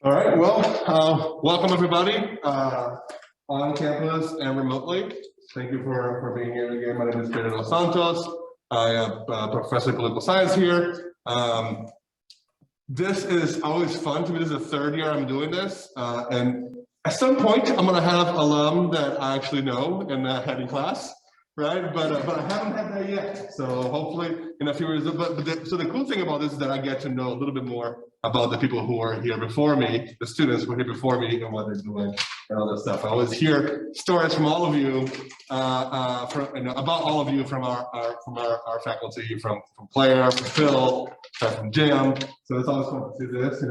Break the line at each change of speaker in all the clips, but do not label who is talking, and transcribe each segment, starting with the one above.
All right, well, welcome everybody on campus and remotely. Thank you for being here again. My name is Pedro Dos Santos. I am a professor of political science here. This is always fun to me. This is the third year I'm doing this. And at some point, I'm gonna have alum that I actually know and had in class, right? But I haven't had that yet. So hopefully in a few years, so the cool thing about this is that I get to know a little bit more about the people who are here before me, the students who are here before me and what they're doing and all that stuff. I always hear stories from all of you, about all of you from our faculty, from Claire, from Phil, from Jim. So it's always fun to see this,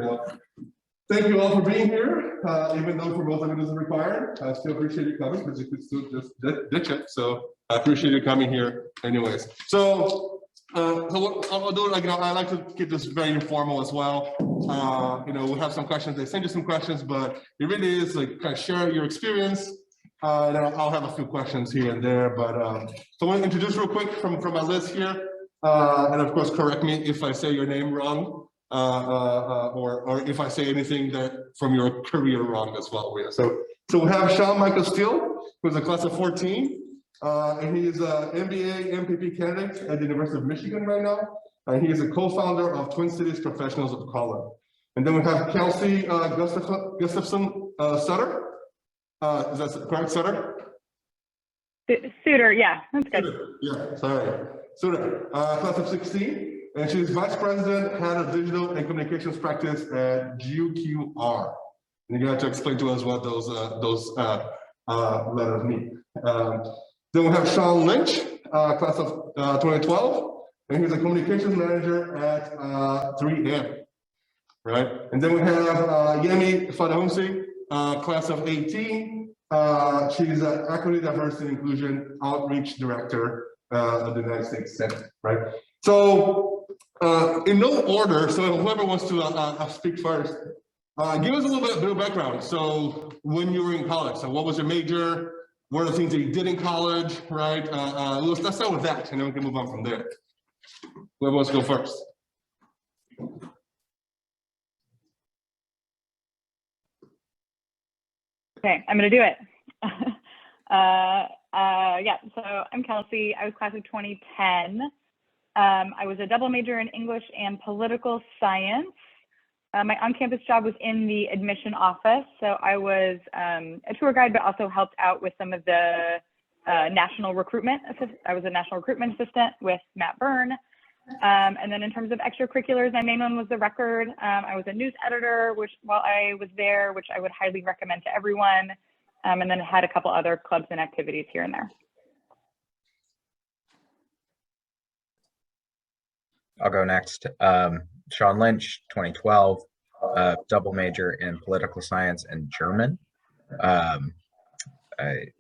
Thank you all for being here, even though for most of it isn't required. I still appreciate you coming, because you could still just ditch it. So I appreciate you coming here anyways. So what I'll do, I like to keep this very informal as well. We'll have some questions. They send you some questions, but it really is like kind of share your experience. And I'll have a few questions here and there. But so I want to introduce real quick from my list here. And of course, correct me if I say your name wrong. Or if I say anything that from your career wrong as well. So we have Sean Michael Steele, who's a class of 14, and he's an MBA MPP candidate at the University of Michigan right now. And he is a co-founder of Twin Cities Professionals of Color. And then we have Kelsey Gustafson Sutter. Is that correct, Sutter?
Suter, yeah, that's good.
Suter, yeah, sorry. Suter, class of 16. And she's vice president, head of digital and communications practice at GQR. And you have to explain to us what those letters mean. Then we have Sean Lynch, class of 2012, and he's a communications manager at 3M, right? And then we have Yemi Fadahunsi, class of 18. She's an equity, diversity, and inclusion outreach director of the United States Senate, right? So in no order, so whoever wants to speak first, give us a little bit of background. So when you were in college, so what was your major? What are the things that you did in college, right? Let's start with that, and then we can move on from there. Whoever wants to go first.
Okay, I'm gonna do it. Yeah, so I'm Kelsey. I was class of 2010. I was a double major in English and political science. My on-campus job was in the admission office. So I was a tour guide, but also helped out with some of the national recruitment. I was a national recruitment assistant with Matt Byrne. And then in terms of extracurriculars, my main one was the record. I was a news editor, which while I was there, which I would highly recommend to everyone. And then had a couple other clubs and activities here and there.
I'll go next. Sean Lynch, 2012, double major in political science and German,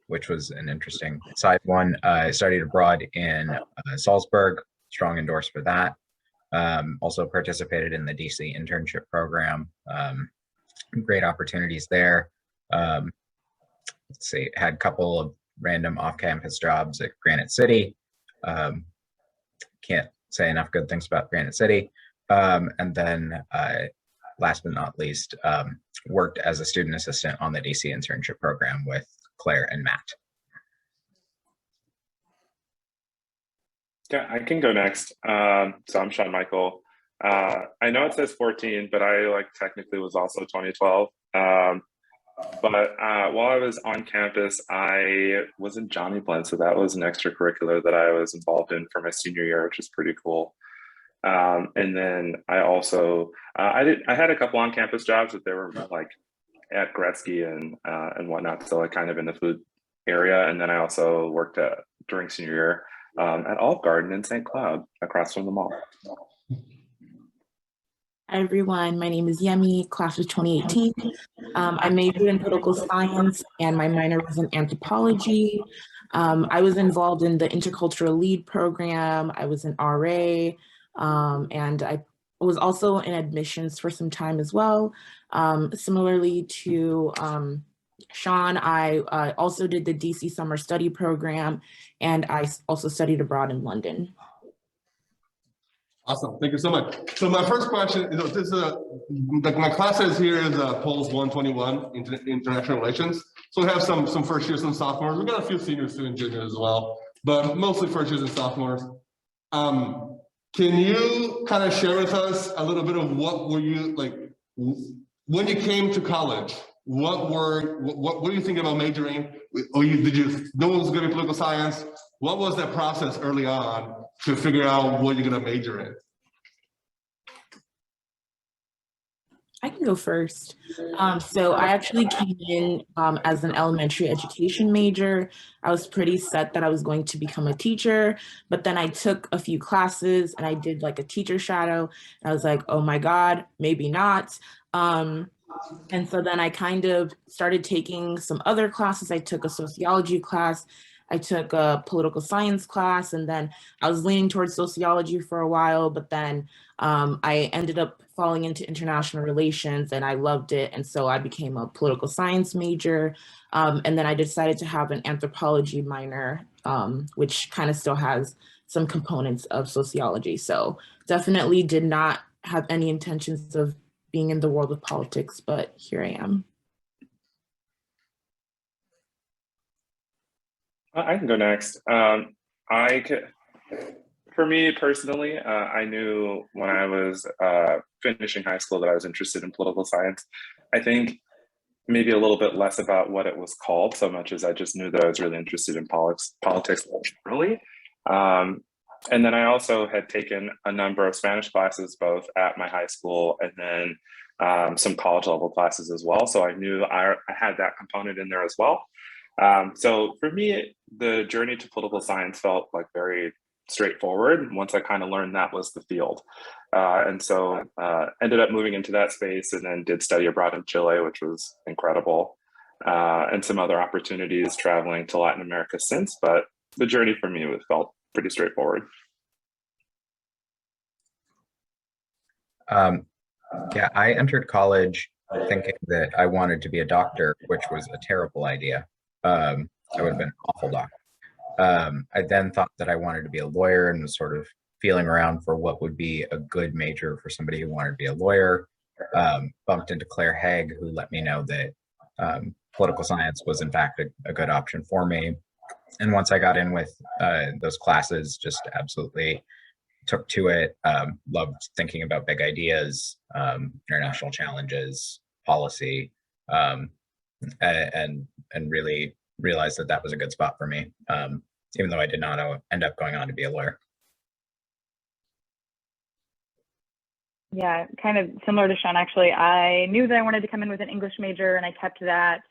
which was an interesting side one. I studied abroad in Salzburg, strong endorse for that. Also participated in the DC internship program. Great opportunities there. Let's see, had a couple of random off-campus jobs at Granite City. Can't say enough good things about Granite City. And then last but not least, worked as a student assistant on the DC internship program with Claire and Matt.
Yeah, I can go next. So I'm Sean Michael. I know it says 14, but I technically was also 2012. But while I was on campus, I was in Johnny Blend, so that was an extracurricular that I was involved in for my senior year, which is pretty cool. And then I also I had a couple on-campus jobs, but they were at Gretzky and whatnot, so kind of in the food area. And then I also worked during senior year at Olive Garden in St. Cloud, across from the mall.
Hi everyone, my name is Yemi, class of 2018. I majored in political science and my minor was in anthropology. I was involved in the intercultural lead program. I was an RA, and I was also in admissions for some time as well. Similarly to Sean, I also did the DC summer study program, and I also studied abroad in London.
Awesome, thank you so much. So my first question, this is like my class says here is Pols 121, International Relations. So we have some first years, some sophomores. We got a few seniors too and juniors as well, but mostly first years and sophomores. Can you kind of share with us a little bit of what were you like when you came to college? What were you thinking about majoring? Or did you know it was going to be political science? What was that process early on to figure out what you're going to major in?
I can go first. So I actually came in as an elementary education major. I was pretty set that I was going to become a teacher, but then I took a few classes and I did like a teacher shadow. And I was like, oh my God, maybe not. And so then I kind of started taking some other classes. I took a sociology class, I took a political science class, and then I was leaning towards sociology for a while, but then I ended up falling into international relations and I loved it. And so I became a political science major. And then I decided to have an anthropology minor, which kind of still has some components of sociology. So definitely did not have any intentions of being in the world of politics, but here I am.
I can go next. For me personally, I knew when I was finishing high school that I was interested in political science. I think maybe a little bit less about what it was called, so much as I just knew that I was really interested in politics generally. And then I also had taken a number of Spanish classes, both at my high school and then some college level classes as well. So I knew I had that component in there as well. So for me, the journey to political science felt like very straightforward once I kind of learned that was the field. And so ended up moving into that space and then did study abroad in Chile, which was incredible. And some other opportunities traveling to Latin America since, but the journey for me felt pretty straightforward.
Yeah, I entered college thinking that I wanted to be a doctor, which was a terrible idea. I would have been an awful doctor. I then thought that I wanted to be a lawyer and was sort of feeling around for what would be a good major for somebody who wanted to be a lawyer. Bumped into Claire Haig, who let me know that political science was in fact a good option for me. And once I got in with those classes, just absolutely took to it. Loved thinking about big ideas, international challenges, policy, and really realized that that was a good spot for me, even though I did not end up going on to be a lawyer.
Yeah, kind of similar to Sean, actually. I knew that I wanted to come in with an English major and I kept that,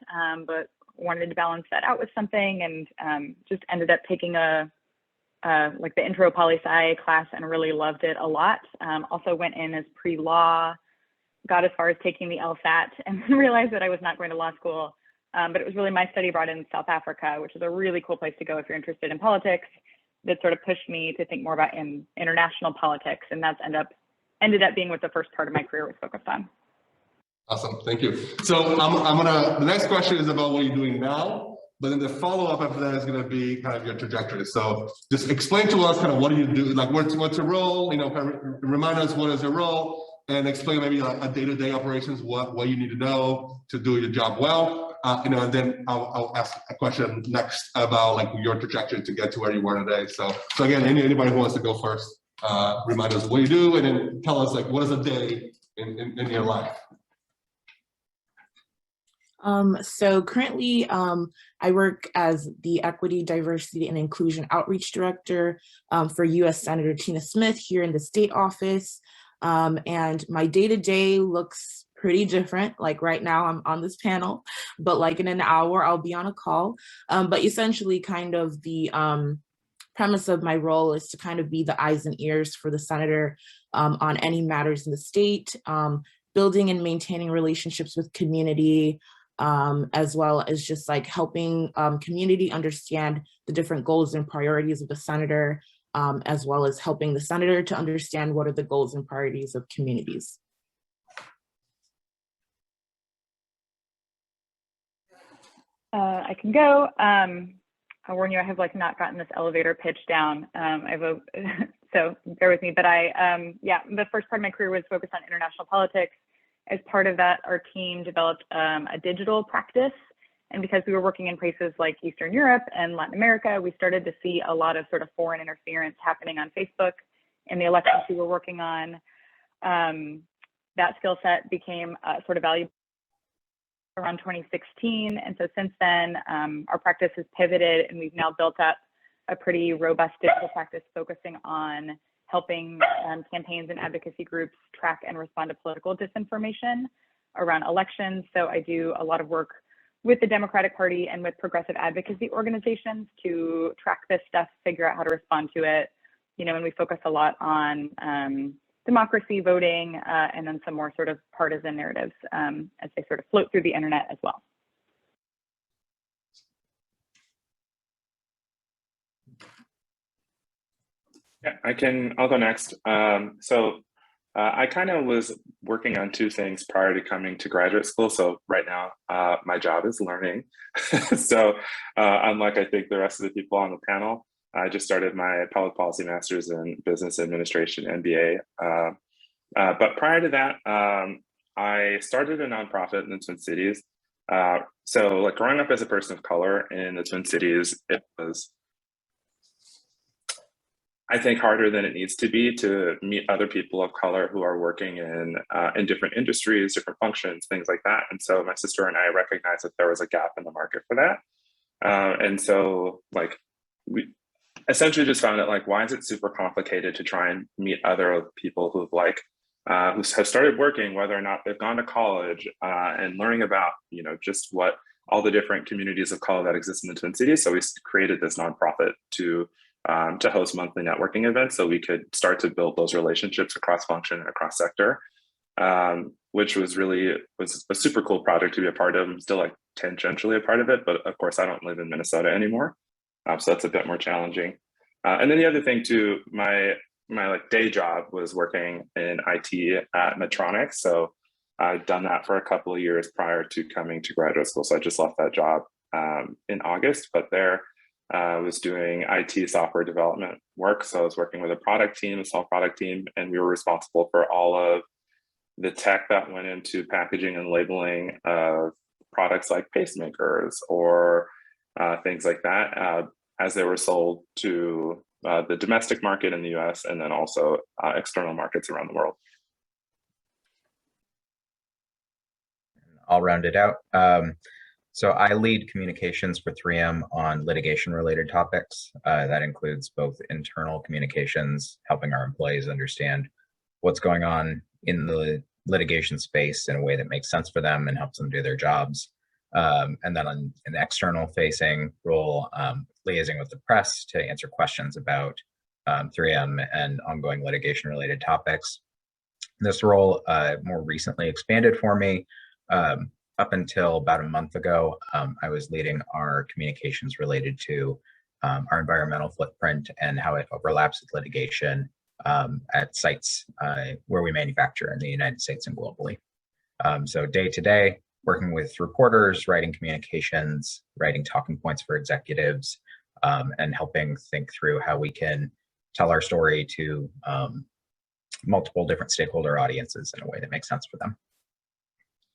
but wanted to balance that out with something and just ended up taking like the intro poli-sci class and really loved it a lot. Also went in as pre-law, got as far as taking the LSAT and then realized that I was not going to law school. But it was really my study abroad in South Africa, which is a really cool place to go if you're interested in politics, that sort of pushed me to think more about international politics. And that's ended up being what the first part of my career was focused on.
Awesome, thank you. So the next question is about what you're doing now, but then the follow-up after that is gonna be kind of your trajectory. So just explain to us kind of what do you do, like what's your role, kind of remind us what is your role, and explain maybe like a day-to-day operations, what you need to know to do your job well. And then I'll ask a question next about like your trajectory to get to where you were today. So again, anybody who wants to go first, remind us what you do, and then tell us like what is a day in your life.
So currently, I work as the Equity, Diversity, and Inclusion Outreach Director for U.S. Senator Tina Smith here in the state office. And my day-to-day looks pretty different. Like right now I'm on this panel, but like in an hour I'll be on a call. But essentially kind of the premise of my role is to kind of be the eyes and ears for the senator on any matters in the state, building and maintaining relationships with community, as well as just like helping community understand the different goals and priorities of the senator, as well as helping the senator to understand what are the goals and priorities of communities.
I can go. I'll warn you, I have like not gotten this elevator pitch down. I have so bear with me. But yeah, the first part of my career was focused on international politics. As part of that, our team developed a digital practice. And because we were working in places like Eastern Europe and Latin America, we started to see a lot of sort of foreign interference happening on Facebook in the elections we were working on. That skill set became sort of valuable around 2016. And so since then, our practice has pivoted and we've now built up a pretty robust digital practice focusing on helping campaigns and advocacy groups track and respond to political disinformation around elections. So I do a lot of work with the Democratic Party and with progressive advocacy organizations to track this stuff, figure out how to respond to it. You know, and we focus a lot on democracy, voting, and then some more sort of partisan narratives as they sort of float through the internet as well.
Yeah, I'll go next. I kind of was working on two things prior to coming to graduate school. So right now, my job is learning. So unlike I think the rest of the people on the panel, I just started my public policy master's in business administration, MBA. But prior to that, I started a nonprofit in the Twin Cities. So like growing up as a person of color in the Twin Cities, it was, I think, harder than it needs to be to meet other people of color who are working in different industries, different functions, things like that. And so my sister and I recognized that there was a gap in the market for that. And so like we essentially just found out like, why is it super complicated to try and meet other people who've like, who have started working, whether or not they've gone to college and learning about, you know, just what all the different communities of color that exist in the Twin Cities. So we created this nonprofit to host monthly networking events so we could start to build those relationships across function and across sector, which was a super cool project to be a part of. I'm still like tangentially a part of it, but of course I don't live in Minnesota anymore. So that's a bit more challenging. And then the other thing too, my like day job was working in IT at Medtronic. So I'd done that for a couple of years prior to coming to graduate school. So I just left that job in August, but there was doing IT software development work. So I was working with a product team, a small product team, and we were responsible for all of the tech that went into packaging and labeling of products like pacemakers or things like that as they were sold to the domestic market in the US and then also external markets around the world.
I'll round it out. So I lead communications for 3M on litigation-related topics. That includes both internal communications, helping our employees understand what's going on in the litigation space in a way that makes sense for them and helps them do their jobs. And then on an external-facing role, liaising with the press to answer questions about 3M and ongoing litigation-related topics. This role more recently expanded for me. Up until about a month ago, I was leading our communications related to our environmental footprint and how it overlaps with litigation at sites where we manufacture in the United States and globally. So day to day, working with reporters, writing communications, writing talking points for executives, and helping think through how we can tell our story to multiple different stakeholder audiences in a way that makes sense for them.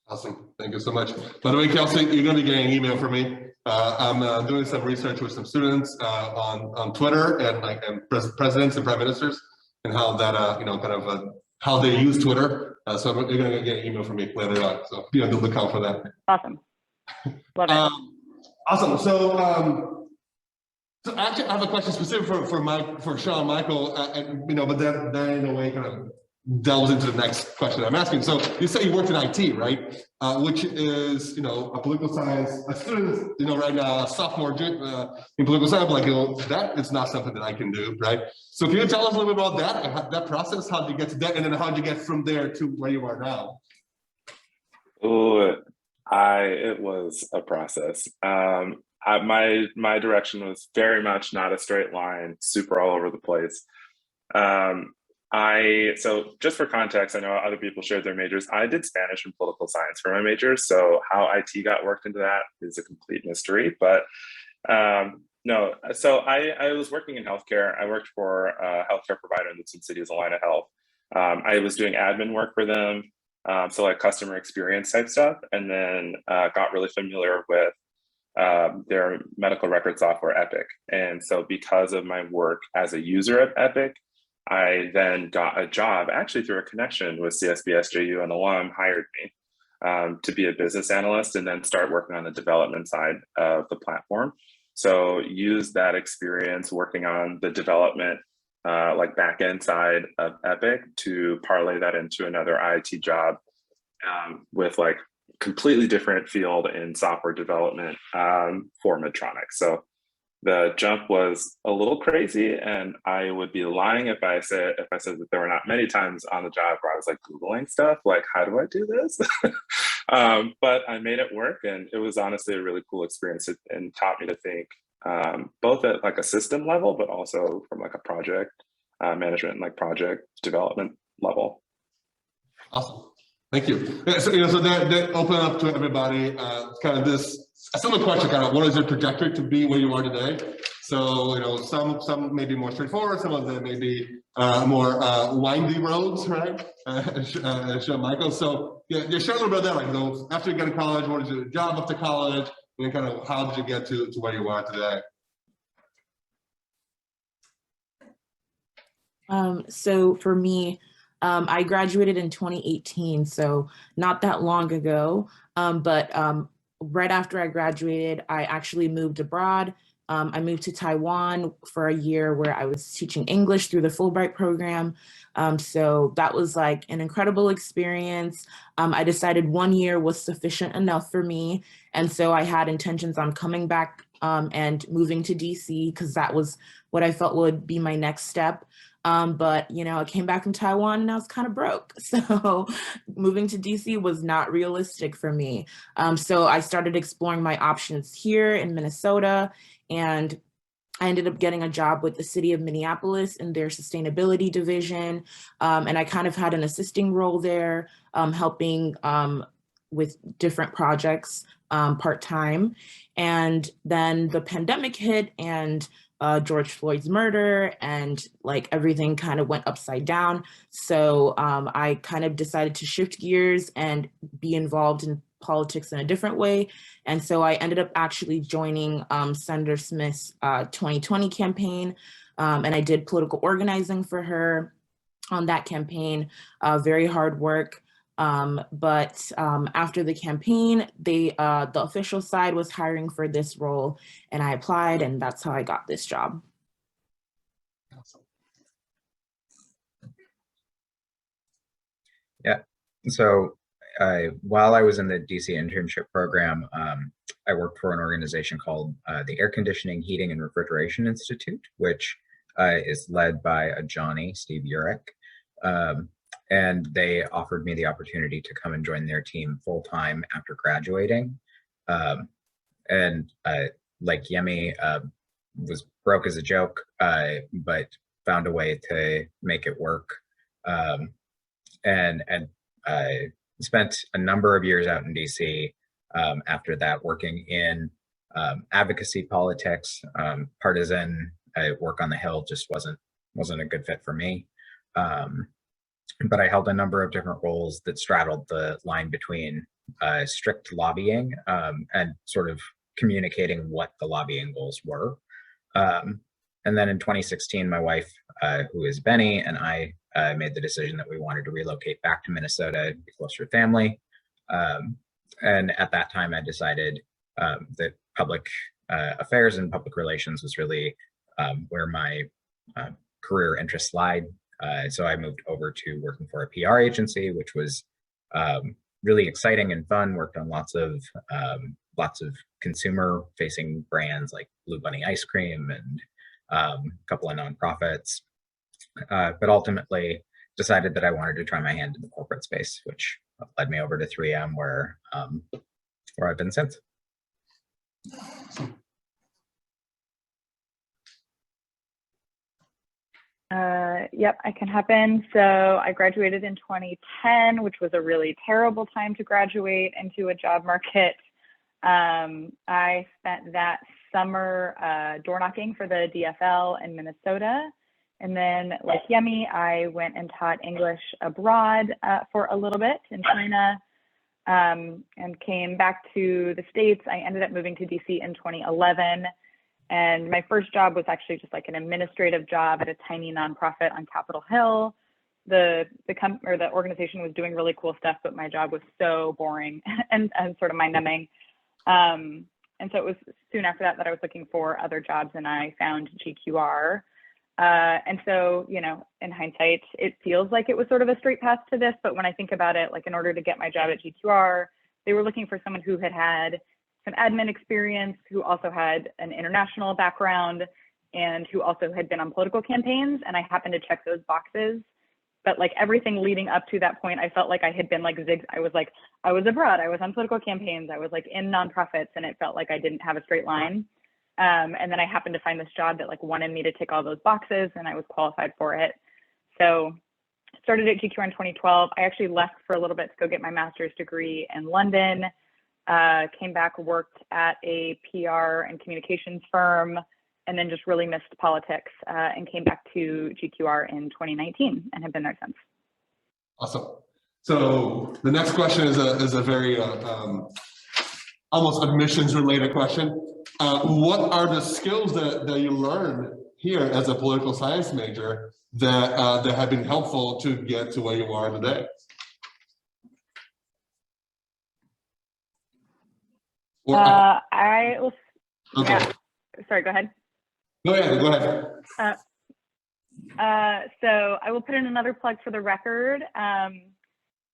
Awesome. Thank you so much. By the way, Kelsey, you're going to be getting an email from me. I'm doing some research with some students on Twitter and presidents and prime ministers and how that, how they use Twitter. So you're going to get an email from me later on. So be on the lookout for that.
Awesome. Love it.
Awesome. So actually, I have a question specific for Sean and Michael, but that in a way kind of delves into the next question I'm asking. So you say you worked in IT, right? Which is, a political science, a student, right now, a sophomore in political science, that is not something that I can do, right? So can you tell us a little bit about that process? How did you get to that? And then how did you get from there to where you are now?
Oh, it was a process. My direction was very much not a straight line, super all over the place. So just for context, I know other people shared their majors. I did Spanish and political science for my major. So how IT got worked into that is a complete mystery. But No, so I was working in healthcare. I worked for a healthcare provider in the Twin Cities, Alina Health. I was doing admin work for them, so like customer experience type stuff, and then got really familiar with their medical record software, Epic. And so because of my work as a user of Epic, I then got a job actually through a connection with CSBSJU, and Alum hired me to be a business analyst and then start working on the development side of the platform. So use that experience working on the development, like back end side of Epic, to parlay that into another IT job with like completely different field in software development for Medtronic. So the jump was a little crazy, and I would be lying if I said that there were not many times on the job where I was like Googling stuff, like how do I do this? But I made it work, and it was honestly a really cool experience, and taught me to think both at like a system level, but also from like a project management and like project development level.
Awesome. Thank you. Yeah, so, so that open up to everybody, kind of this similar question, kind of what is your trajectory to be where you are today? So, some may be more straightforward, some of them may be more windy roads, right? Michael. So yeah, share a little bit of that, like, after you get to college, what is your job after college? And then kind of how did you get to where you are today?
So for me, I graduated in 2018, so not that long ago. But right after I graduated, I actually moved abroad. I moved to Taiwan for a year where I was teaching English through the Fulbright program. So that was like an incredible experience. I decided 1 year was sufficient enough for me. And so I had intentions on coming back and moving to DC, because that was what I felt would be my next step. But I came back from Taiwan and I was kind of broke. So moving to DC was not realistic for me. So I started exploring my options here in Minnesota, and I ended up getting a job with the city of Minneapolis in their sustainability division. And I kind of had an assisting role there, helping with different projects part-time. And then the pandemic hit, and George Floyd's murder, and like everything kind of went upside down. So I kind of decided to shift gears and be involved in politics in a different way. And so I ended up actually joining Senator Smith's 2020 campaign. And I did political organizing for her on that campaign, very hard work. But after the campaign, the official side was hiring for this role, and I applied, and that's how I got this job.
Awesome.
Yeah. So while I was in the DC internship program, I worked for an organization called the Air Conditioning, Heating, and Refrigeration Institute, which is led by a Johnny, Steve Urek. And they offered me the opportunity to come and join their team full time after graduating. And like Yemi, was broke as a joke, but found a way to make it work. And I spent a number of years out in DC after that, working in advocacy politics. Partisan work on the Hill just wasn't a good fit for me. But I held a number of different roles that straddled the line between strict lobbying and sort of communicating what the lobbying goals were. And then in 2016, my wife, who is Benny, and I made the decision that we wanted to relocate back to Minnesota to be closer to family. And at that time, I decided that public affairs and public relations was really where my career interests lied. So I moved over to working for a PR agency, which was really exciting and fun. Worked on lots of consumer-facing brands like Blue Bunny ice cream and a couple of nonprofits. But ultimately decided that I wanted to try my hand in the corporate space, which led me over to 3M, where I've been since.
Yep, I can hop in. So I graduated in 2010, which was a really terrible time to graduate into a job market. I spent that summer door knocking for the DFL in Minnesota. And then, like Yemi, I went and taught English abroad for a little bit in China, and came back to the States. I ended up moving to DC in 2011. And my first job was actually just like an administrative job at a tiny nonprofit on Capitol Hill. The organization was doing really cool stuff, but my job was so boring and sort of mind-numbing. And so it was soon after that that I was looking for other jobs, and I found GQR. And so, you know, in hindsight, it feels like it was sort of a straight path to this, but when I think about it, like in order to get my job at GQR, they were looking for someone who had had some admin experience, who also had an international background, and who also had been on political campaigns. And I happened to check those boxes. But like everything leading up to that point, I felt like I had been like I was abroad, I was on political campaigns, I was like in nonprofits, and it felt like I didn't have a straight line. And then I happened to find this job that like wanted me to tick all those boxes, and I was qualified for it. So started at GQR in 2012. I actually left for a little bit to go get my master's degree in London, came back, worked at a PR and communications firm, and then just really missed politics, and came back to GQR in 2019 and have been there since.
Awesome. So the next question is a very almost admissions related question. What are the skills that you learned here as a political science major that have been helpful to get to where you are today?
I will.
Okay.
Yeah. Sorry. Go ahead.
Go ahead.
So I will put in another plug for the record,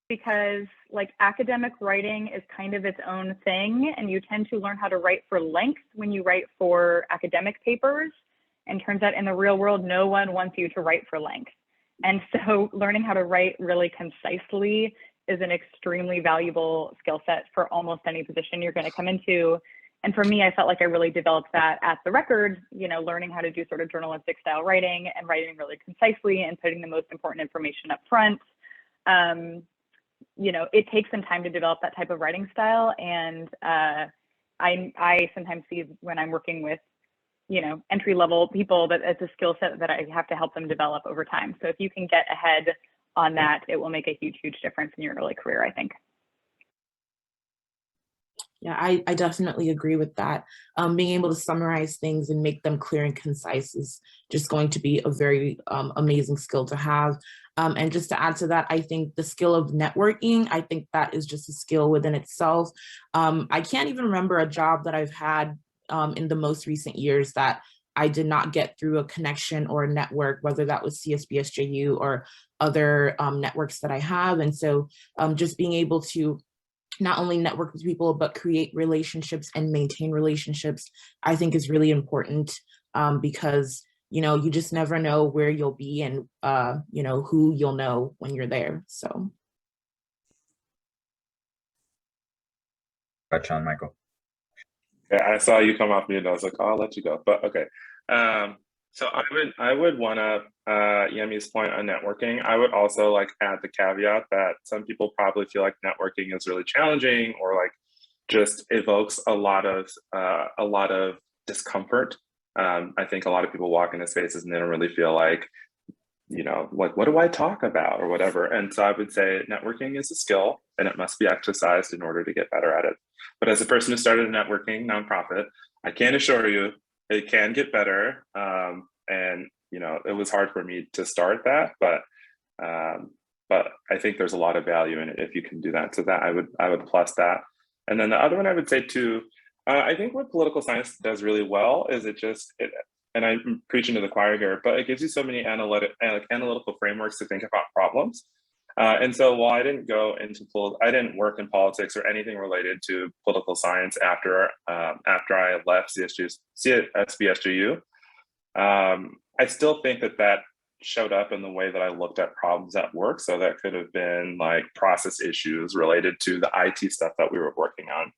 because like academic writing is kind of its own thing, and you tend to learn how to write for length when you write for academic papers. And turns out in the real world, no one wants you to write for length. And so learning how to write really concisely is an extremely valuable skill set for almost any position you're going to come into. And for me, I felt like I really developed that at the record, you know, learning how to do sort of journalistic style writing and writing really concisely and putting the most important information up front. You know, it takes some time to develop that type of writing style. And I sometimes see when I'm working with, you know, entry-level people that it's a skill set that I have to help them develop over time. So if you can get ahead on that, it will make a huge, huge difference in your early career, I think.
Yeah, I definitely agree with that. Being able to summarize things and make them clear and concise is just going to be a very amazing skill to have. And just to add to that, I think the skill of networking, I think that is just a skill within itself. I can't even remember a job that I've had in the most recent years that I did not get through a connection or a network, whether that was CSBSJU or other networks that I have. And so just being able to not only network with people, but create relationships and maintain relationships, I think is really important, because, you know, you just never know where you'll be and, you know, who you'll know when you're there. So.
Touch on Michael.
Yeah, I saw you come off mute and I was like, oh, I'll let you go, but okay. So I would one up Yemi's point on networking. I would also like add the caveat that some people probably feel like networking is really challenging or like just evokes a lot of discomfort. I think a lot of people walk into spaces and they don't really feel like, you know, like, what do I talk about or whatever. And so I would say networking is a skill and it must be exercised in order to get better at it. But as a person who started a networking nonprofit, I can assure you it can get better. And, you know, it was hard for me to start that, but I think there's a lot of value in it if you can do that. So that I would plus that. And then the other one I would say too, I think what political science does really well is and I'm preaching to the choir here, but it gives you so many analytical frameworks to think about problems. And so while I didn't I didn't work in politics or anything related to political science after I left SBSJU, I still think that showed up in the way that I looked at problems at work. So that could have been like process issues related to the IT stuff that we were working on.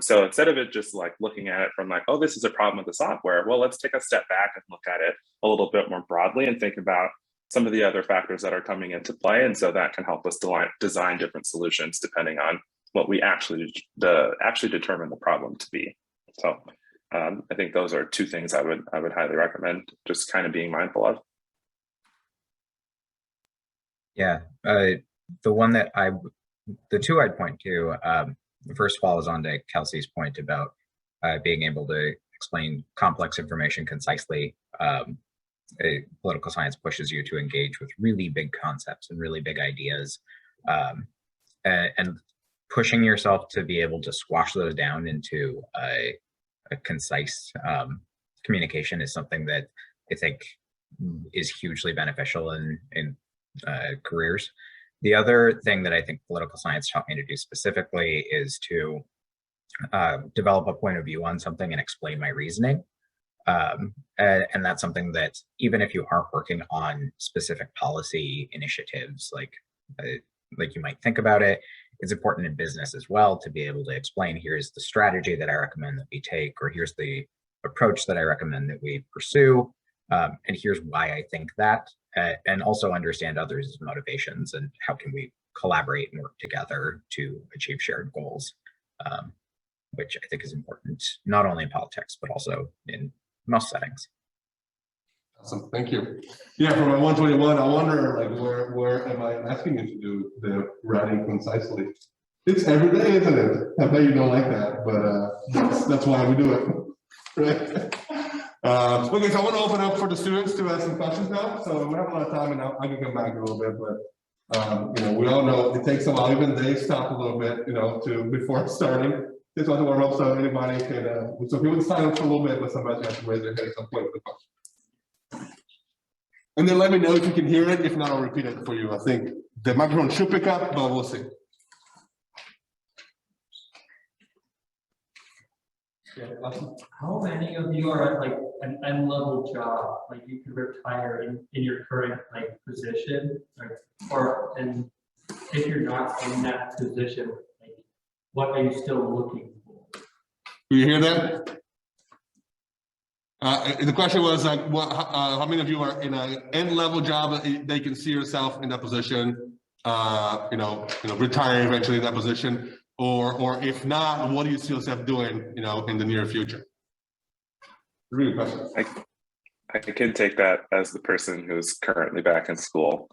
So instead of it just like looking at it from like, oh, this is a problem with the software, well, let's take a step back and look at it a little bit more broadly and think about some of the other factors that are coming into play. And so that can help us design different solutions depending on what we actually determine the problem to be. So I think those are two things I would highly recommend, just kind of being mindful of.
Yeah, the two I'd point to, the first follows on to Kelsey's point about being able to explain complex information concisely. Political science pushes you to engage with really big concepts and really big ideas, and pushing yourself to be able to squash those down into a concise communication is something that I think is hugely beneficial in careers. The other thing that I think political science taught me to do specifically is to develop a point of view on something and explain my reasoning. And that's something that even if you aren't working on specific policy initiatives, like you might think about it, it's important in business as well to be able to explain, here's the strategy that I recommend that we take, or here's the approach that I recommend that we pursue, and here's why I think that, and also understand others' motivations and how can we collaborate and work together to achieve shared goals, which I think is important, not only in politics, but also in most settings.
Awesome, thank you. Yeah, for my 121, I wonder, like, where am I asking you to do the writing concisely? It's every day, isn't it? I bet you don't like that, but that's why we do it, right? Okay, so I want to open up for the students to ask some questions now. So we have a lot of time, and I can come back a little bit, but you know, we all know it takes a while. Even they stop a little bit, you know, before starting. Just want to warm up so anybody can. So if you would sign up for a little bit, but somebody has to raise their hand at some point with the question. And then let me know if you can hear it. If not, I'll repeat it for you. I think the microphone should pick up, but we'll see. Yeah, awesome.
How many of you are at like an end-level job, like you could retire in your current like position, and if you're not in that position, like what are you still looking for?
Do you hear that? The question was like, how many of you are in an end-level job that they can see yourself in that position, retire eventually in that position, or if not, what do you see yourself doing, in the near future? Really question.
I can take that as the person who's currently back in school.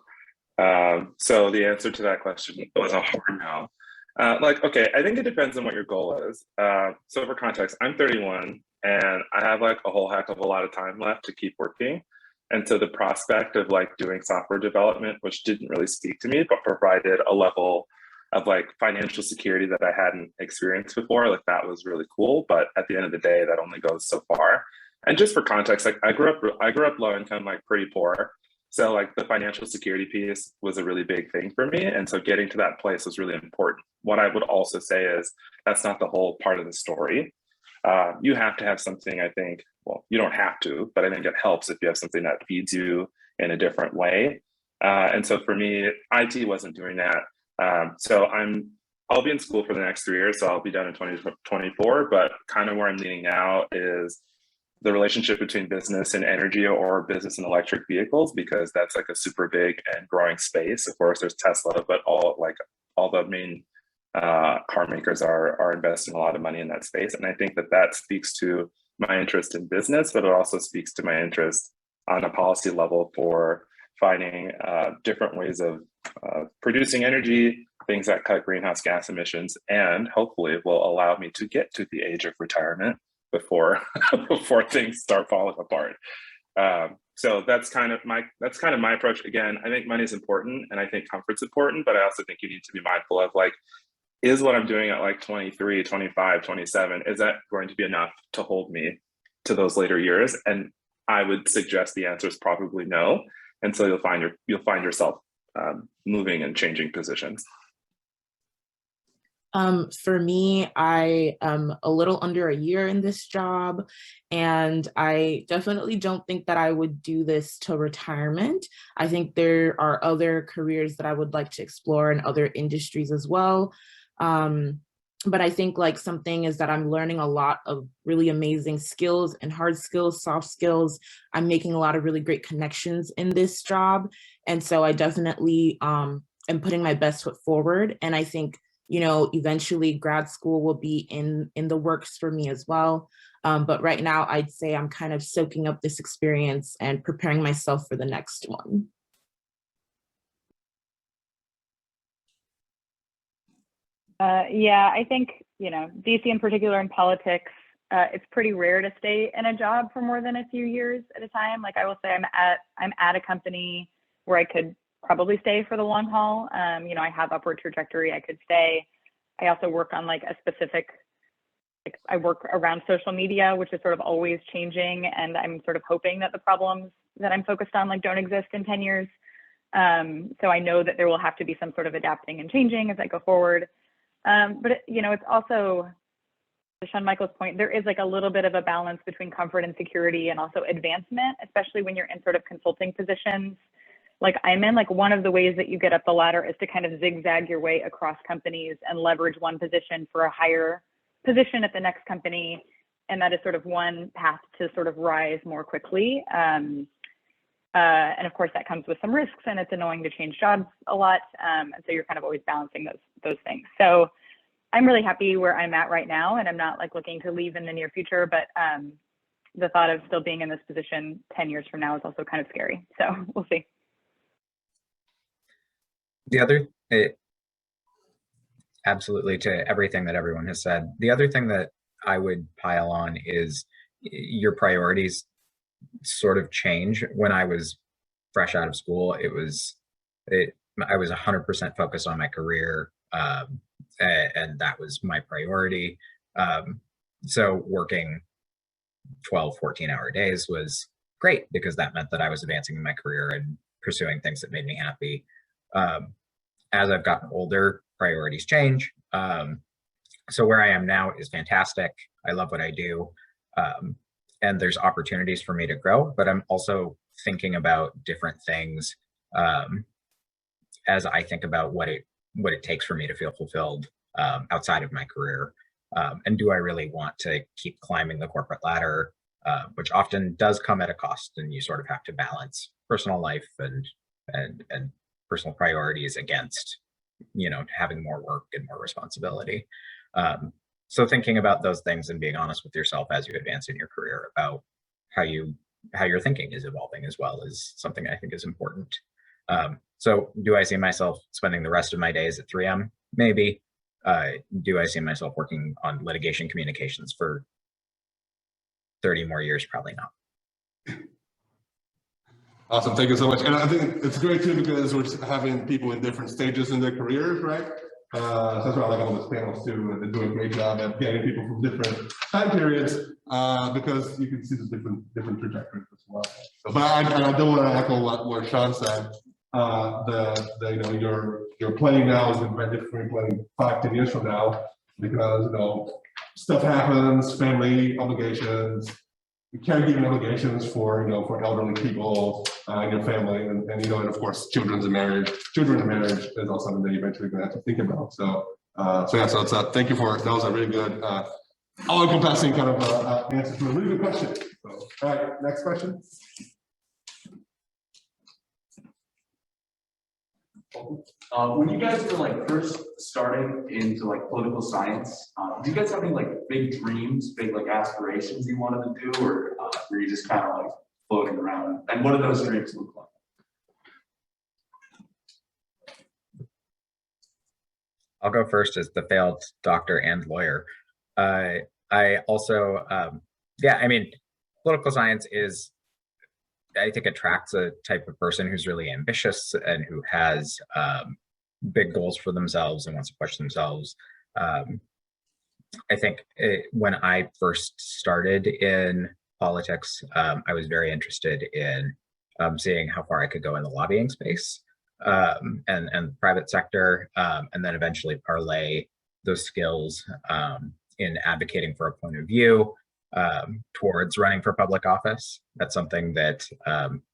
So the answer to that question was a hard no. Okay, I think it depends on what your goal is. So for context, I'm 31 and I have like a whole heck of a lot of time left to keep working. And so the prospect of like doing software development, which didn't really speak to me, but provided a level of like financial security that I hadn't experienced before, like that was really cool. But at the end of the day, that only goes so far. And just for context, like I grew up low income, like pretty poor. So like the financial security piece was a really big thing for me. And so getting to that place was really important. What I would also say is that's not the whole part of the story. You have to have something, I think, well, you don't have to, but I think it helps if you have something that feeds you in a different way. And so for me, IT wasn't doing that. So I'll be in school for the next 3 years. So I'll be done in 2024, but kind of where I'm leaning now is the relationship between business and energy, or business and electric vehicles, because that's like a super big and growing space. Of course, there's Tesla, but all the main car makers are investing a lot of money in that space. And I think that speaks to my interest in business, but it also speaks to my interest on a policy level for finding different ways of producing energy, things that cut greenhouse gas emissions, and hopefully will allow me to get to the age of retirement before things start falling apart. So that's kind of my approach. Again, I think money is important and I think comfort's important, but I also think you need to be mindful of like, is what I'm doing at like 23, 25, 27, is that going to be enough to hold me to those later years? And I would suggest the answer is probably no. And so you'll find yourself moving and changing positions.
For me, I am a little under a year in this job, and I definitely don't think that I would do this till retirement. I think there are other careers that I would like to explore in other industries as well. But I think like something is that I'm learning a lot of really amazing skills and hard skills, soft skills. I'm making a lot of really great connections in this job. And so I definitely am putting my best foot forward. And I think eventually grad school will be in the works for me as well. But right now, I'd say I'm kind of soaking up this experience and preparing myself for the next one.
Yeah, I think, DC in particular in politics, it's pretty rare to stay in a job for more than a few years at a time. Like I will say I'm at a company where I could probably stay for the long haul. I have upward trajectory, I could stay. I also work on like a specific, I work around social media, which is sort of always changing. And I'm sort of hoping that the problems that I'm focused on like don't exist in 10 years. So I know that there will have to be some sort of adapting and changing as I go forward. But it's also, to Sean Michael's point, there is like a little bit of a balance between comfort and security and also advancement, especially when you're in sort of consulting positions. Like I'm in, like one of the ways that you get up the ladder is to kind of zigzag your way across companies and leverage one position for a higher position at the next company. And that is sort of one path to sort of rise more quickly. And of course that comes with some risks, and it's annoying to change jobs a lot. And so you're kind of always balancing those things. So I'm really happy where I'm at right now, and I'm not like looking to leave in the near future, but the thought of still being in this position 10 years from now is also kind of scary. So we'll see.
Absolutely, to everything that everyone has said. The other thing that I would pile on is your priorities sort of change. When I was fresh out of school, I was 100% focused on my career, and that was my priority. So working 12, 14-hour days was great because that meant that I was advancing in my career and pursuing things that made me happy. As I've gotten older, priorities change. So where I am now is fantastic. I love what I do. And there's opportunities for me to grow, but I'm also thinking about different things as I think about what it takes for me to feel fulfilled outside of my career. And do I really want to keep climbing the corporate ladder, which often does come at a cost, and you sort of have to balance personal life and personal priorities against, having more work and more responsibility. So thinking about those things and being honest with yourself as you advance in your career about how your thinking is evolving as well is something I think is important. So do I see myself spending the rest of my days at 3M? Maybe. Do I see myself working on litigation communications for 30 more years? Probably not.
Awesome, thank you so much. And I think it's great too because we're having people in different stages in their careers, right? So that's why I like all those panels too, and they do a great job at getting people from different time periods because you can see the different trajectories as well. So, but I do want to echo what Sean said. Your planning now is very different from planning 5-10 years from now because stuff happens, family obligations, caregiving obligations for elderly people in your family, and of course children in marriage is also something that you're eventually going to have to think about. So thank you for that. Was a really good all-encompassing kind of answer to a really good question. So, all right, next question.
When you guys were first starting into political science, do you guys have any big dreams, big aspirations you wanted to do, or were you just kind of floating around? And what do those dreams look like?
I'll go first as the failed doctor and lawyer. I also, political science is, I think, attracts a type of person who's really ambitious and who has big goals for themselves and wants to push themselves. I think when I first started in politics, I was very interested in seeing how far I could go in the lobbying space and private sector, and then eventually parlay those skills in advocating for a point of view towards running for public office. That's something that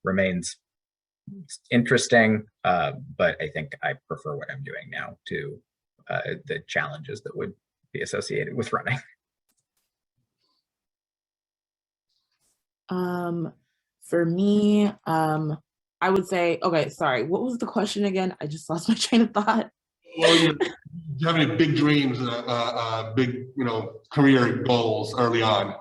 remains interesting, but I think I prefer what I'm doing now to the challenges that would be associated with running.
For me, I would say, okay, sorry, what was the question again? I just lost my train of thought.
Or do you have any big dreams, big, career goals early on?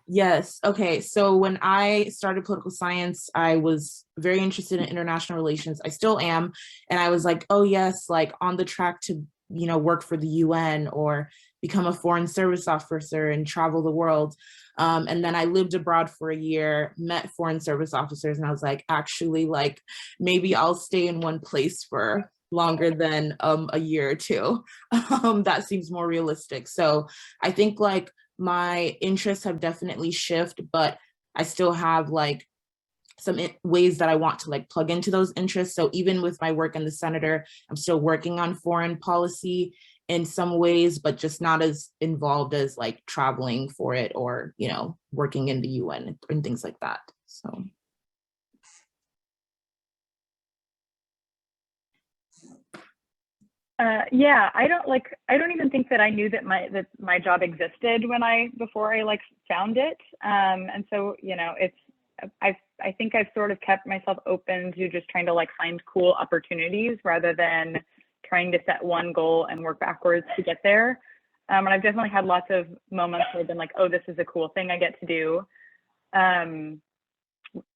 Yes. Okay. So when I started political science, I was very interested in international relations. I still am. And I was like, oh, yes, like on the track to, work for the UN or become a foreign service officer and travel the world. And then I lived abroad for a year, met foreign service officers, and I was like, actually, like maybe I'll stay in one place for longer than a year or two. That seems more realistic. So I think like my interests have definitely shifted, but I still have like some ways that I want to like plug into those interests. So even with my work in the senator, I'm still working on foreign policy in some ways, but just not as involved as like traveling for it or, working in the UN and things like that. So.
Yeah, I don't even think that I knew that my job existed before I like found it. And so, I think I've sort of kept myself open to just trying to like find cool opportunities rather than trying to set one goal and work backwards to get there. And I've definitely had lots of moments where I've been like, oh, this is a cool thing I get to do.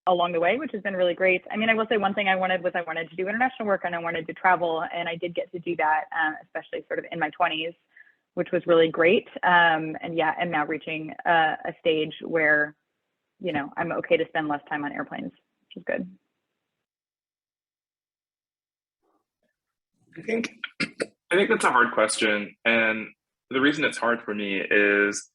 Along the way, which has been really great. I mean, I will say one thing I wanted to do international work and I wanted to travel, and I did get to do that, especially sort of in my 20s, which was really great. And yeah, I'm now reaching a stage where, I'm okay to spend less time on airplanes, which is good.
I think that's a hard question, and the reason it's hard for me is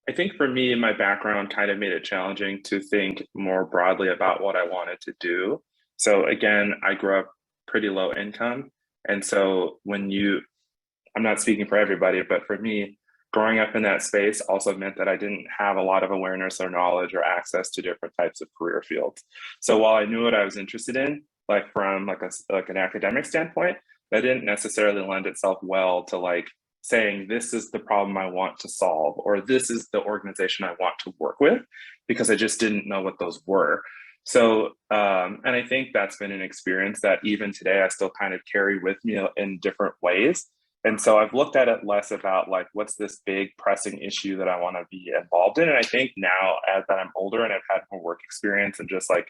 I think for me, my background kind of made it challenging to think more broadly about what I wanted to do. So again, I grew up pretty low income. And so I'm not speaking for everybody, but for me, growing up in that space also meant that I didn't have a lot of awareness or knowledge or access to different types of career fields. So while I knew what I was interested in, like from an academic standpoint, that didn't necessarily lend itself well to like saying this is the problem I want to solve, or this is the organization I want to work with, because I just didn't know what those were. So, and I think that's been an experience that even today I still kind of carry with me in different ways. And so I've looked at it less about like, what's this big pressing issue that I want to be involved in? And I think now as that I'm older and I've had more work experience and just like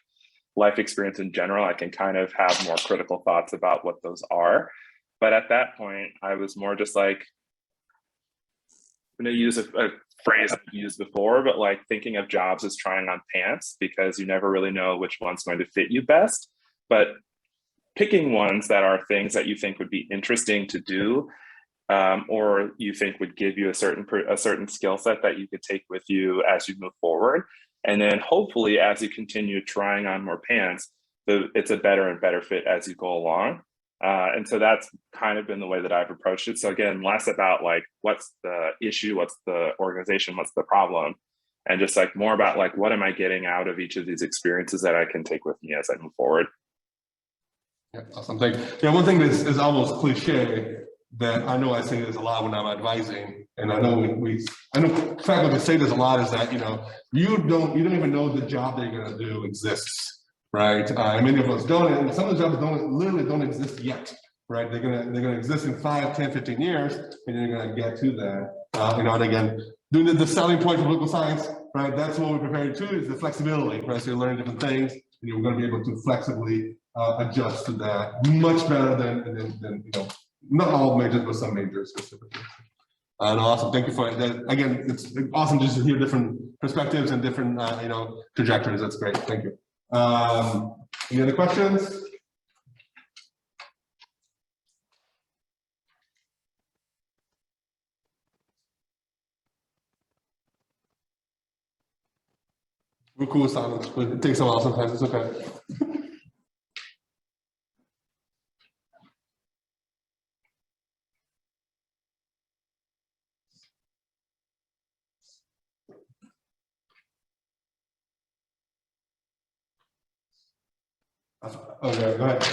life experience in general, I can kind of have more critical thoughts about what those are. But at that point, I was more just like, I'm going to use a phrase I've used before, but like thinking of jobs as trying on pants, because you never really know which one's going to fit you best. But picking ones that are things that you think would be interesting to do, or you think would give you a certain skill set that you could take with you as you move forward. And then hopefully as you continue trying on more pants, it's a better and better fit as you go along. And so that's kind of been the way that I've approached it. So again, less about like, what's the issue, what's the organization, what's the problem, and just like more about like, what am I getting out of each of these experiences that I can take with me as I move forward.
Yeah, awesome. Thank you. Yeah, one thing that is almost cliche that I know I say this a lot when I'm advising, and I know I know faculty say this a lot, is that you don't even know the job that you're going to do exists. Right, many of us don't, and some of the jobs literally don't exist yet. Right, they're gonna exist in 5, 10, 15 years, and you're gonna get to that. And again, doing the selling point for political science, right? That's what we're preparing to, is the flexibility. Right, so you're learning different things, and you're going to be able to flexibly adjust to that much better than not all majors, but some majors specifically. And awesome, thank you for that. Again, it's awesome just to hear different perspectives and different trajectories. That's great. Thank you. Any other questions? We're cool with silence, but it takes a while sometimes. It's okay. Okay, go ahead.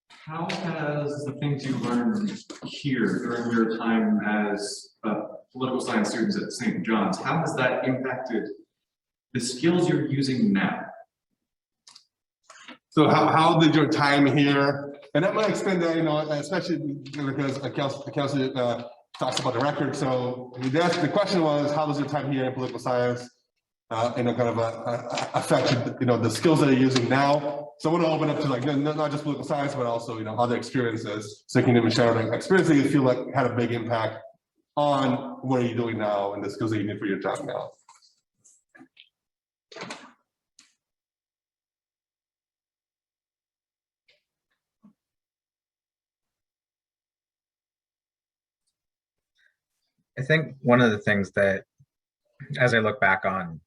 How has the things you learned here during your time as political science students at St. John's, how has that impacted the skills you're using now?
So how did your time here, and I'm gonna extend that, you know, especially because Kelsey talks about the record. So the question was, how does your time here in political science, you know, kind of affect, you know, the skills that you're using now? So I want to open up to like not just political science, but also, you know, other experiences. So you can even share like experiences you feel like had a big impact on what you're doing now and the skills that you need for your job now.
I think one of the things that, as I look back on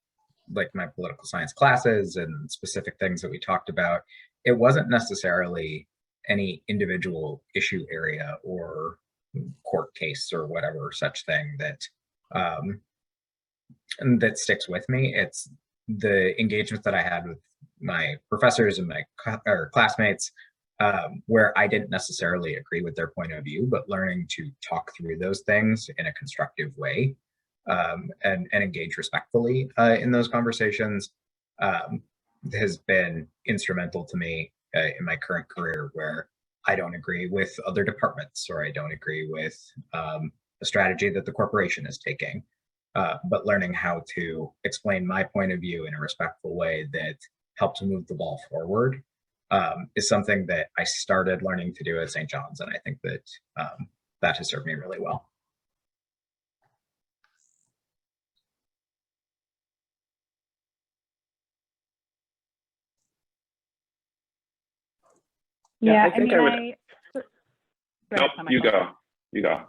like my political science classes and specific things that we talked about, it wasn't necessarily any individual issue area or court case or whatever such thing that that sticks with me. It's the engagement that I had with my professors and my classmates, where I didn't necessarily agree with their point of view, but learning to talk through those things in a constructive way, and engage respectfully in those conversations, has been instrumental to me in my current career, where I don't agree with other departments or I don't agree with a strategy that the corporation is taking. But learning how to explain my point of view in a respectful way that helps move the ball forward is something that I started learning to do at St. John's, and I think that that has served me really well.
Yeah,
I think I would. Nope, you go. You go.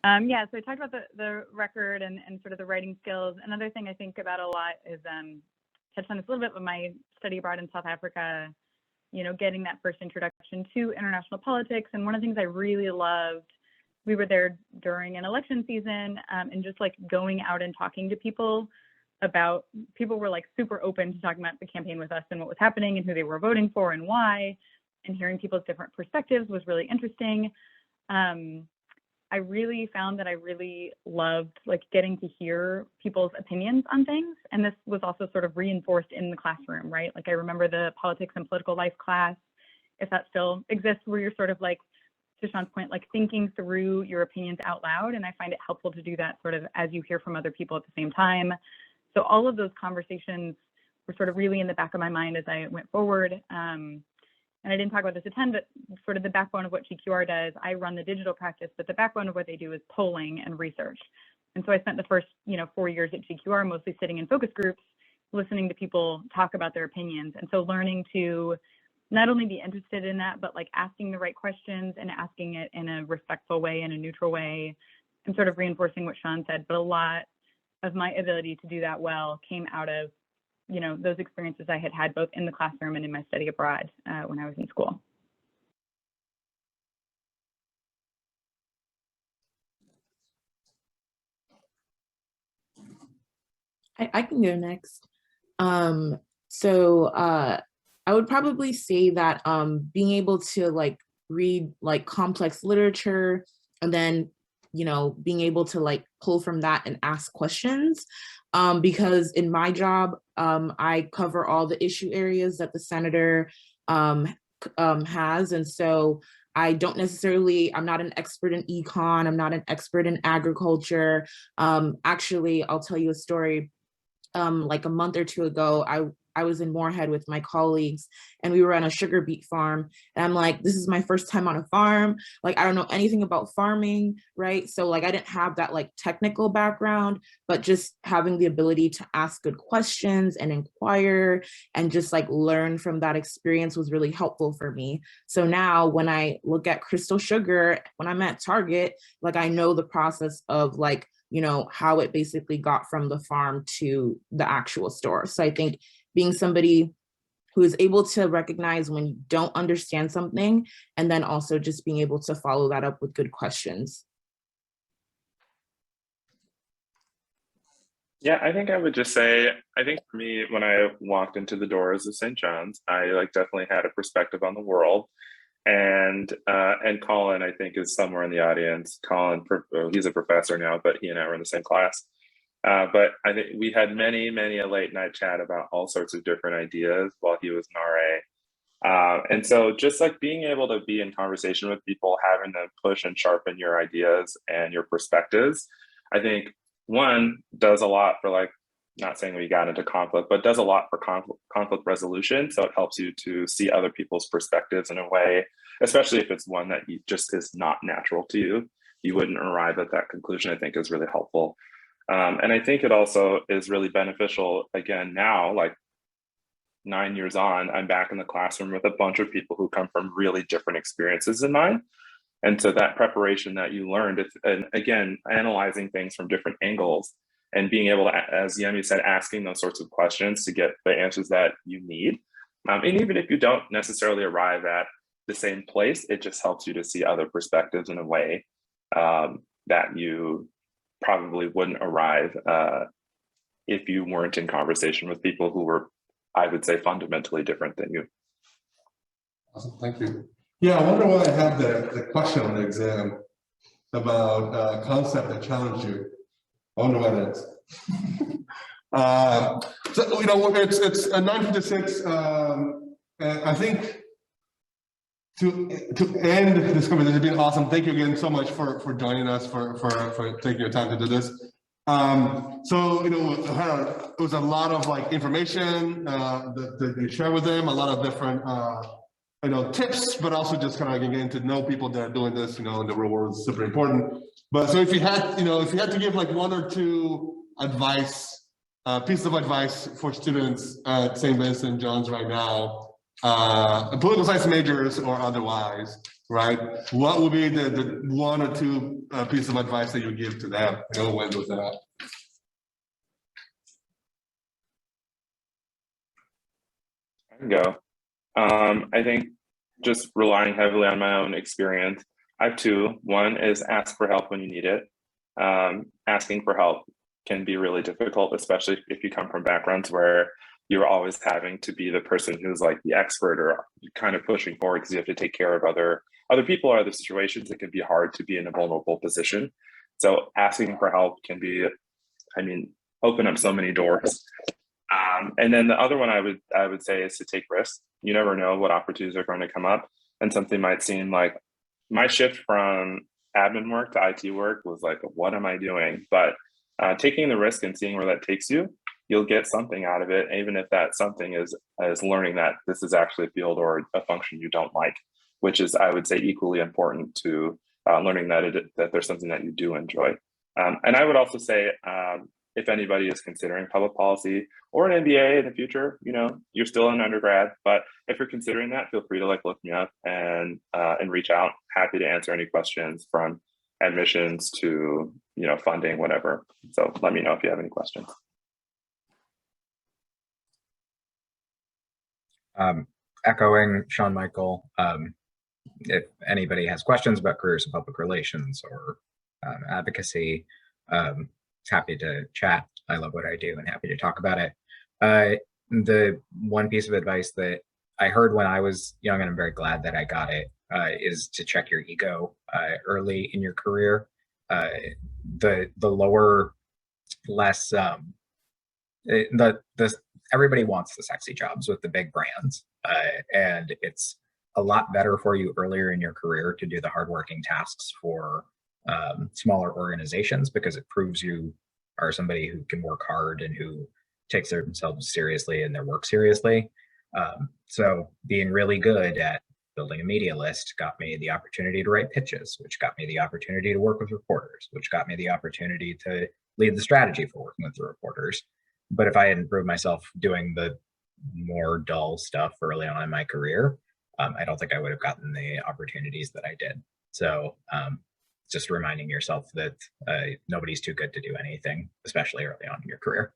Yeah, so I talked about the record and sort of the writing skills. Another thing I think about a lot is touched on this a little bit with my study abroad in South Africa, you know, getting that first introduction to international politics. And one of the things I really loved, we were there during an election season, and just like going out and talking to people were like super open to talking about the campaign with us and what was happening and who they were voting for and why, and hearing people's different perspectives was really interesting. I really found that I really loved like getting to hear people's opinions on things. And this was also sort of reinforced in the classroom, right? Like I remember the politics and political life class, if that still exists, where you're sort of like, to Sean's point, like thinking through your opinions out loud. And I find it helpful to do that sort of as you hear from other people at the same time. So all of those conversations were sort of really in the back of my mind as I went forward. And I didn't talk about this a ton, but sort of the backbone of what GQR does, I run the digital practice, but the backbone of what they do is polling and research. And so I spent the first, 4 years at GQR mostly sitting in focus groups, listening to people talk about their opinions. And so learning to not only be interested in that, but like asking the right questions and asking it in a respectful way, in a neutral way, and sort of reinforcing what Sean said. But a lot of my ability to do that well came out of those experiences I had had both in the classroom and in my study abroad when I was in school.
I can go next. I would probably say that being able to like read like complex literature and then being able to like pull from that and ask questions, because in my job I cover all the issue areas that the senator has, and so I don't necessarily, I'm not an expert in econ, I'm not an expert in agriculture. Actually, I'll tell you a story. Like a month or two ago, I was in Moorhead with my colleagues and we were on a sugar beet farm. And I'm like, this is my first time on a farm. Like, I don't know anything about farming, right? So like, I didn't have that like technical background, but just having the ability to ask good questions and inquire and just like learn from that experience was really helpful for me. So now when I look at Crystal Sugar, when I'm at Target, like I know the process of like, how it basically got from the farm to the actual store. So I think being somebody who is able to recognize when you don't understand something, and then also just being able to follow that up with good questions.
Yeah, I think I would just say, I think for me, when I walked into the doors of St. John's, I like definitely had a perspective on the world. And Colin, I think, is somewhere in the audience. Colin, he's a professor now, but he and I were in the same class. But I think we had many a late night chat about all sorts of different ideas while he was an RA. And so just like being able to be in conversation with people, having to push and sharpen your ideas and your perspectives, I think one does a lot for, like, not saying we got into conflict, but does a lot for conflict resolution. So it helps you to see other people's perspectives in a way, especially if it's one that you just is not natural to you. You wouldn't arrive at that conclusion, I think is really helpful. And I think it also is really beneficial, again, now, like 9 years on, I'm back in the classroom with a bunch of people who come from really different experiences than mine. And so that preparation that you learned, and again, analyzing things from different angles and being able to, as Yemi said, asking those sorts of questions to get the answers that you need. And even if you don't necessarily arrive at the same place, it just helps you to see other perspectives in a way that you probably wouldn't arrive if you weren't in conversation with people who were, I would say, fundamentally different than you.
Awesome, thank you. Yeah, I wonder why I have the question on the exam about a concept that challenged you. I wonder why that is. So, you know, it's a 9:56. And I think to end this conversation, it's been awesome. Thank you again so much for joining us, for taking your time to do this. So, you know, it was a lot of like information that you share with them, a lot of different you know, tips, but also just kind of getting to know people that are doing this, you know, in the real world is super important. But so if you had to give like one or two pieces of advice for students at St. Vincent John's right now, political science majors or otherwise, right? What would be the one or two pieces of advice that you give to them? Go with that.
I can go. I think just relying heavily on my own experience. I have two. One is ask for help when you need it. Asking for help can be really difficult, especially if you come from backgrounds where you're always having to be the person who's like the expert or kind of pushing forward because you have to take care of other people or other situations. It can be hard to be in a vulnerable position. So asking for help can be, open up so many doors. And then the other one I would say is to take risks. You never know what opportunities are going to come up, and something might seem like my shift from admin work to IT work was like, what am I doing? But taking the risk and seeing where that takes you, you'll get something out of it, even if that something is learning that this is actually a field or a function you don't like, which is, I would say, equally important to learning that there's something that you do enjoy. And I would also say, if anybody is considering public policy or an MBA in the future, you know, you're still an undergrad, but if you're considering that, feel free to like look me up and reach out. Happy to answer any questions from admissions to, you know, funding, whatever. So let me know if you have any questions.
Echoing Sean Michael, if anybody has questions about careers in public relations or advocacy, happy to chat. I love what I do and happy to talk about it. The one piece of advice that I heard when I was young, and I'm very glad that I got it, is to check your ego early in your career. The lower, less, everybody wants the sexy jobs with the big brands, and it's a lot better for you earlier in your career to do the hardworking tasks for smaller organizations, because it proves you are somebody who can work hard and who takes themselves seriously and their work seriously. So being really good at building a media list got me the opportunity to write pitches, which got me the opportunity to work with reporters, which got me the opportunity to lead the strategy for working with the reporters. But if I hadn't proved myself doing the more dull stuff early on in my career, I don't think I would have gotten the opportunities that I did. So just reminding yourself that nobody's too good to do anything, especially early on in your career.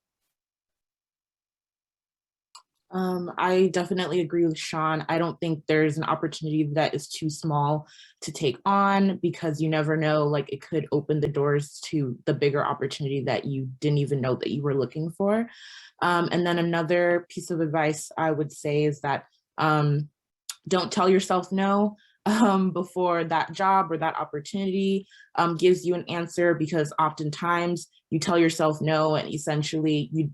I definitely agree with Sean. I don't think there's an opportunity that is too small to take on, because you never know, like it could open the doors to the bigger opportunity that you didn't even know that you were looking for. And then another piece of advice I would say is that don't tell yourself no. before that job or that opportunity gives you an answer, because oftentimes you tell yourself no, and essentially you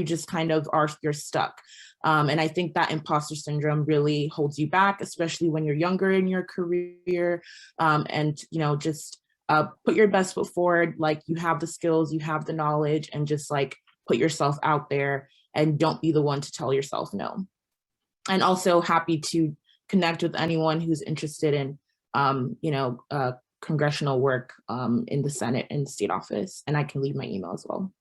just kind of you're stuck. And I think that imposter syndrome really holds you back, especially when you're younger in your career. And just put your best foot forward. Like, you have the skills, you have the knowledge, and just like put yourself out there, and don't be the one to tell yourself no. And also happy to connect with anyone who's interested in congressional work in the Senate and state office. And I can leave my email as well.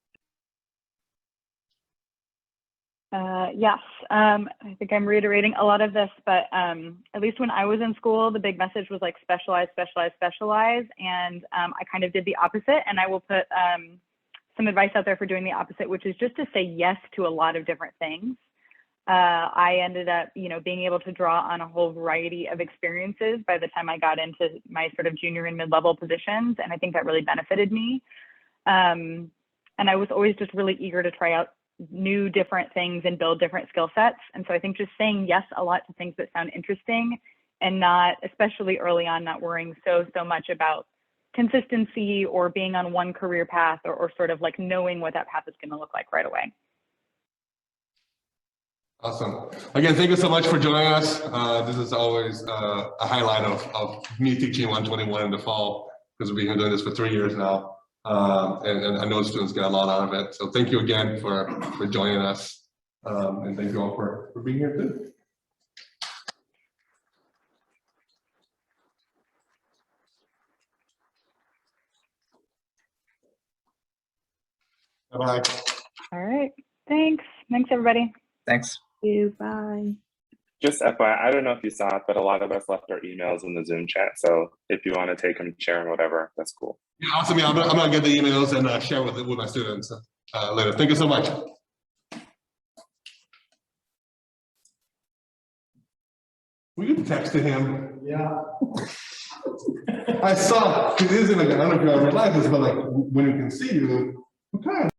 Yes, I think I'm reiterating a lot of this, but at least when I was in school, the big message was like specialize, specialize, specialize. And I kind of did the opposite, and I will put some advice out there for doing the opposite, which is just to say yes to a lot of different things. I ended up, being able to draw on a whole variety of experiences by the time I got into my sort of junior and mid-level positions. And I think that really benefited me. And I was always just really eager to try out new different things and build different skill sets. And so I think just saying yes a lot to things that sound interesting, and not, especially early on, not worrying so much about consistency or being on one career path, or sort of like knowing what that path is going to look like right away.
Awesome. Again, thank you so much for joining us. This is always a highlight of me teaching 121 in the fall, because we've been doing this for 3 years now. And I know students get a lot out of it. So thank you again for joining us. And thank you all for being here too. Bye-bye.
All right. Thanks. Thanks, everybody.
Thanks.
Bye.
Just FYI, I don't know if you saw it, but a lot of us left our emails in the Zoom chat. So if you want to take them, share them, whatever, that's cool.
Yeah, awesome. Yeah, I'm gonna get the emails and share with my students later. Thank you so much. We can text to him.
Yeah.
I saw it is in like an underground life, but like when we can see you, okay.